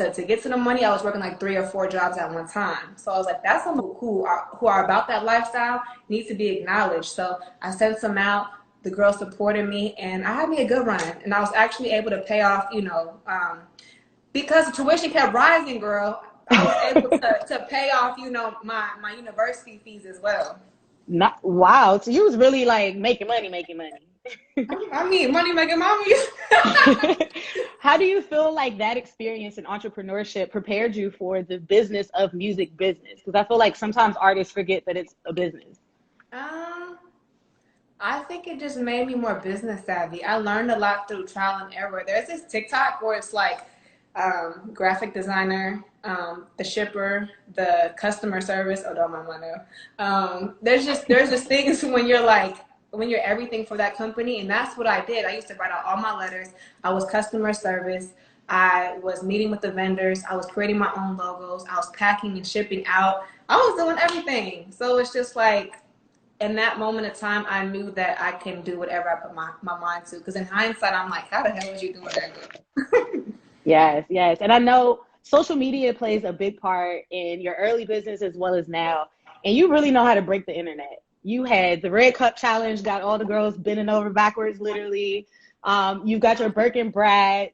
to get to the money, I was working like 3 or 4 jobs at one time. So I was like, that's someone who are about that lifestyle needs to be acknowledged. So I sent some out. The girls supported me, and I had me a good run. And I was actually able to pay off, because the tuition kept rising, girl. I was able to pay off, my university fees as well. Not wow. So you was really like making money. I mean, money making mommy. How do you feel like that experience in entrepreneurship prepared you for the business of music business? Because I feel like sometimes artists forget that it's a business. I think it just made me more business savvy. I learned a lot through trial and error. There's this TikTok where it's like graphic designer, the shipper, the customer service. Oh, don't mind my there's just things when you're everything for that company, and that's what I did. I used to write out all my letters. I was customer service. I was meeting with the vendors. I was creating my own logos. I was packing and shipping out. I was doing everything. So it's just like, in that moment of time, I knew that I can do whatever I put my mind to. Because in hindsight, I'm like, how the hell was you doing that? Yes. And I know social media plays a big part in your early business as well as now. And you really know how to break the internet. You had the Red Cup Challenge, got all the girls bending over backwards, literally. You've got your Birkin Brads.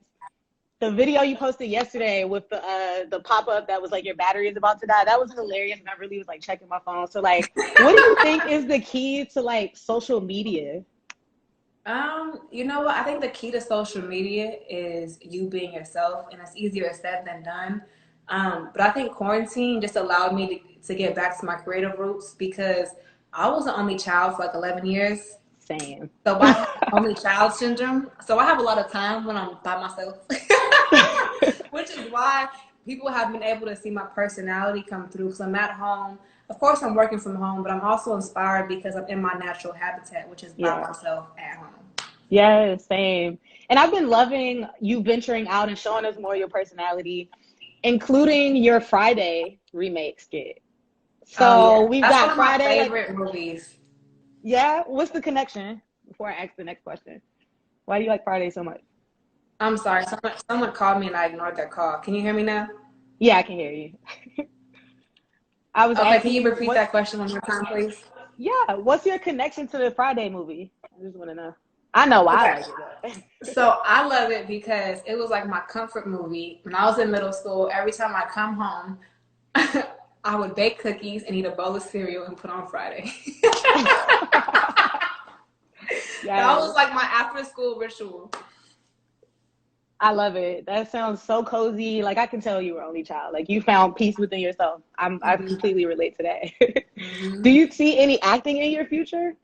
The video you posted yesterday with the pop-up that was like your battery is about to die, that was hilarious, and I really was like checking my phone. So like, what do you think is the key to like social media? You know what? I think the key to social media is you being yourself, and it's easier said than done. But I think quarantine just allowed me to get back to my creative roots, because I was the only child for like 11 years. Same. So I have only child syndrome. So I have a lot of time when I'm by myself, which is why people have been able to see my personality come through. Because I'm at home. Of course, I'm working from home, but I'm also inspired because I'm in my natural habitat, which is by myself at home. Yeah, same. And I've been loving you venturing out and showing us more of your personality, including your Friday remake skit. So we've got one of Friday. My favorite movies. Yeah, what's the connection? Before I ask the next question, why do you like Friday so much? I'm sorry, someone called me and I ignored their call. Can you hear me now? Yeah, I can hear you. I was okay. asking Can you repeat that question one more time, please? Yeah, what's your connection to the Friday movie? I just want to know. I know why I like it. So I love it because it was like my comfort movie. When I was in middle school, every time I come home, I would bake cookies and eat a bowl of cereal and put on Friday. That was like my after school ritual. I love it. That sounds so cozy. Like, I can tell you were only child. Like, you found peace within yourself. I completely relate to that. Do you see any acting in your future?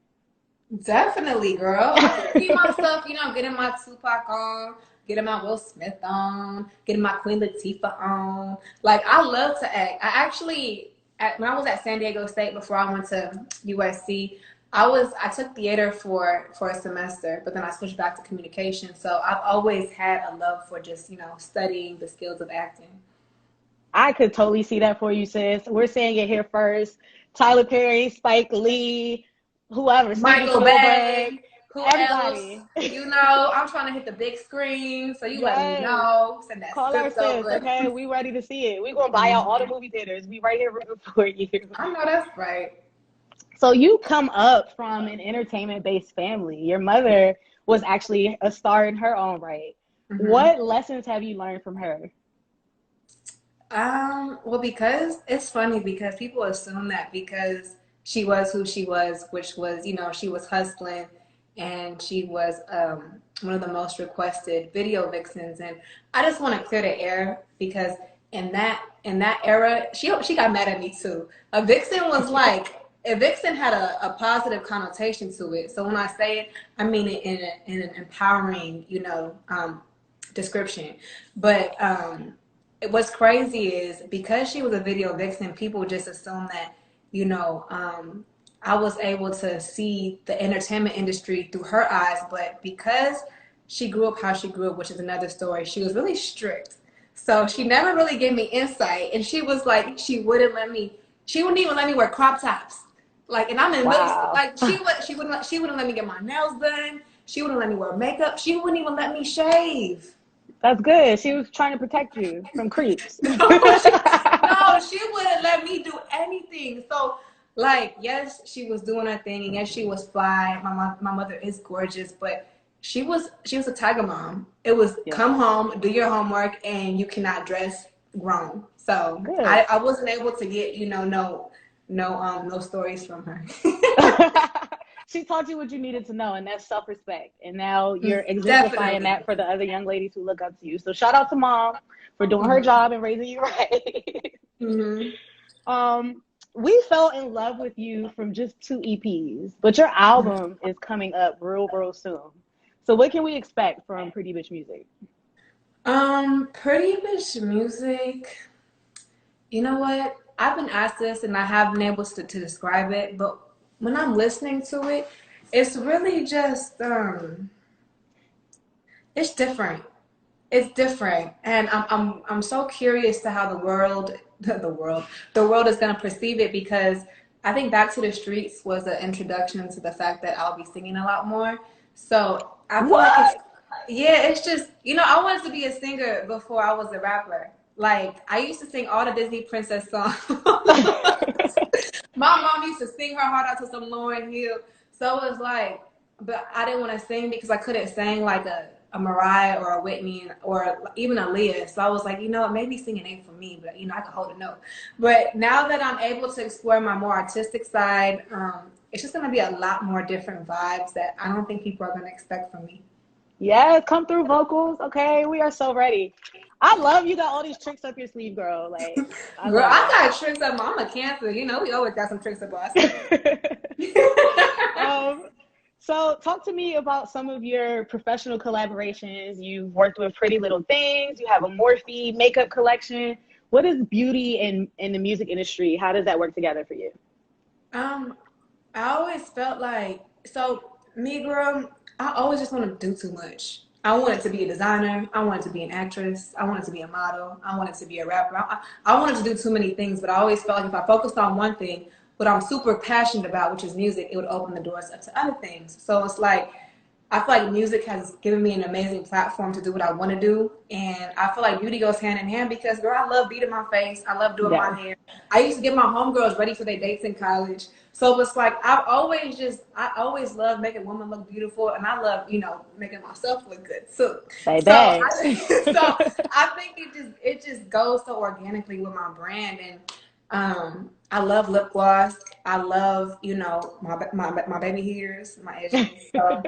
Definitely, girl. I can see myself, getting my Tupac on, getting my Will Smith on, getting my Queen Latifah on. Like, I love to act. I actually, when I was at San Diego State before I went to USC, I took theater for a semester, but then I switched back to communication. So I've always had a love for just, studying the skills of acting. I could totally see that for you, sis. We're saying it here first. Tyler Perry, Spike Lee, whoever, Michael Bay, everybody. Else? I'm trying to hit the big screen, so let me know. Send that Call our sis, okay? We ready to see it. We gonna buy out all the movie theaters. We right here rooting for you. I know that's right. So you come up from an entertainment-based family. Your mother was actually a star in her own right. What lessons have you learned from her? Well, because it's funny because people assume that because she was who she was, which was, she was hustling and she was one of the most requested video vixens. And I just want to clear the air because in that era, she got mad at me too. A vixen was like, a vixen had a positive connotation to it. So when I say it, I mean it in an empowering, description. But what's crazy is because she was a video vixen, people just assume that, I was able to see the entertainment industry through her eyes. But because she grew up how she grew up, which is another story, she was really strict. So she never really gave me insight. And she was like, she wouldn't even let me wear crop tops. Like, and I'm in middle school. Like, she wouldn't let me get my nails done. She wouldn't let me wear makeup. She wouldn't even let me shave. That's good. She was trying to protect you from creeps. No, she wouldn't let me do anything. So, like, yes, she was doing her thing, and yes, she was fly. My mother is gorgeous, but she was a tiger mom. It was Yeah, come home, do your homework, and you cannot dress grown. So good. I wasn't able to get no stories from her. She taught you what you needed to know, and that's self-respect. And now you're exemplifying Definitely. that for the other young ladies who look up to you. So shout out to mom for doing her Hmm. job and raising you right. Hmm. um, we fell in love with you from just 2 EPs, but your album is coming up real soon. So what can we expect from Pretty Bitch Music? Pretty much music. You know what? I've been asked this and I haven't been able to describe it, but when I'm listening to it, it's really just it's different. It's different. And I'm so curious to how the world the world is gonna perceive it because I think Back to the Streets was an introduction to the fact that I'll be singing a lot more. So I feel like it's What? yeah, it's just I wanted to be a singer before I was a rapper. Like I used to sing all the Disney princess songs. My mom used to sing her heart out to some Lauryn Hill. So it was like, but I didn't want to sing because I couldn't sing like a Mariah or a Whitney or even a Leah. So I was like, maybe singing ain't for me, but I can hold a note. But now that I'm able to explore my more artistic side, it's just gonna be a lot more different vibes that I don't think people are gonna expect from me. Yeah, come through vocals. Okay, we are so ready. I love you got all these tricks up your sleeve, girl. Like, I Girl, love I it. got tricks up. I'm a Cancer. We always got some tricks up our sleeve. um, so talk to me about some of your professional collaborations. You've worked with Pretty Little Things. You have a Morphe makeup collection. What is beauty in the music industry? How does that work together for you? um, I always felt like me, girl. I always just want to do too much. I wanted to be a designer. I wanted to be an actress. I wanted to be a model. I wanted to be a rapper. I wanted to do too many things, but I always felt like if I focused on one thing, what I'm super passionate about, which is music, it would open the doors up to other things. So it's like I feel like music has given me an amazing platform to do what I want to do. And I feel like beauty goes hand in hand because, girl, I love beating my face. I love doing my Yes. hair. I used to get my homegirls ready for their dates in college. So it's like I always love making women look beautiful. And I love, making myself look good too. So Baby. so I think it just goes so organically with my brand. And I love lip gloss. I love, my baby hairs, my edges. So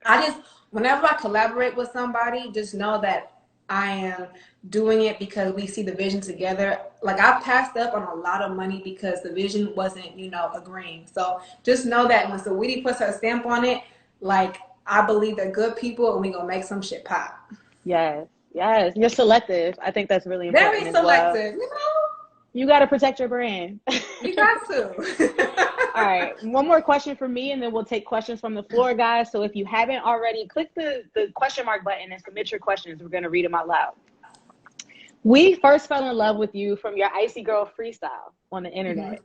I just, whenever I collaborate with somebody, just know that I am doing it because we see the vision together. Like I've passed up on a lot of money because the vision wasn't, agreeing. So just know that when Saweetie puts her stamp on it, like I believe they're good people and we gonna make some shit pop. Yes. Yes. You're selective. I think that's really Very important as well. selective, You got to protect your brand. you got to. All right, one more question for me, and then we'll take questions from the floor, guys. So if you haven't already, click the question mark button and submit your questions. We're going to read them out loud. We first fell in love with you from your Icy Girl freestyle on the internet.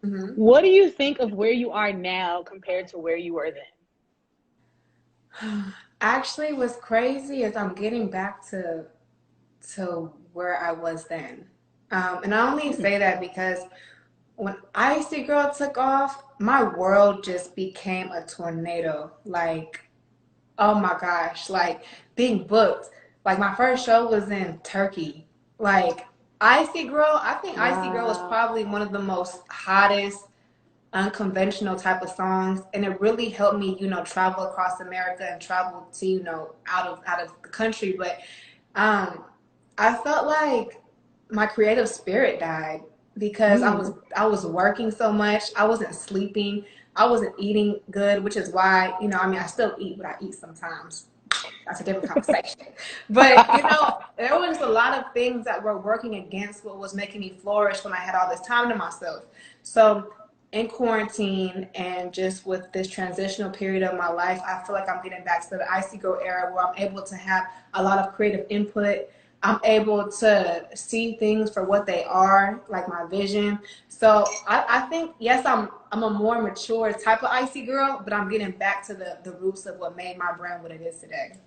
Hmm. What do you think of where you are now compared to where you were Actually, what's crazy is I'm getting back to where I was then. And I only then? say that because when Icy Girl took off, my world just became a tornado. Like, oh my gosh, like being booked. Like my first show was in Turkey. Like Icy Girl, I think Icy Girl was Wow. probably one of the most hottest unconventional type of songs, and it really helped me travel across America and travel to out of the country. But um I felt like my creative spirit died because i was Mm. i was working so much. I wasn't sleeping. I wasn't eating good, which is why I still eat, but I eat sometimes. That's a different conversation. But there was a lot of things that were working against what was making me flourish when I had all this time to myself. So in quarantine and just with this transitional period of my life, I feel like I'm getting back to the Icy Girl era where I'm able to have a lot of creative input. I'm able to see things for what they are, like my vision. So I think yes, I'm a more mature type of Icy Girl, but I'm getting back to the roots of what made my brand what it is today.